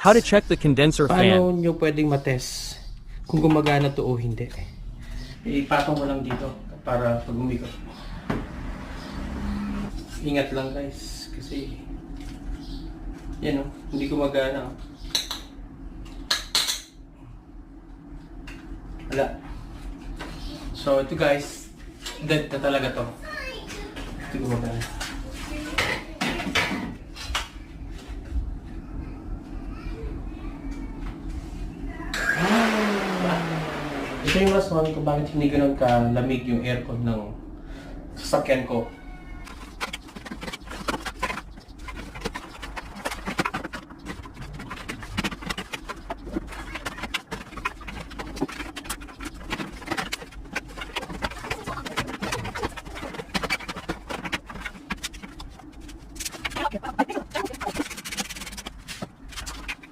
How to check the condenser fan. Paano nyo pwedeng matest kung gumagana to o hindi? Ipatong mo lang dito para pag umikot. Ingat lang guys kasi yan o, hindi gumagana. Wala. So ito guys, dead na talaga to. Ito gumagana. Ito yung rason kung bakit hindi ganun ka lamig yung aircon ng sasakyan ko.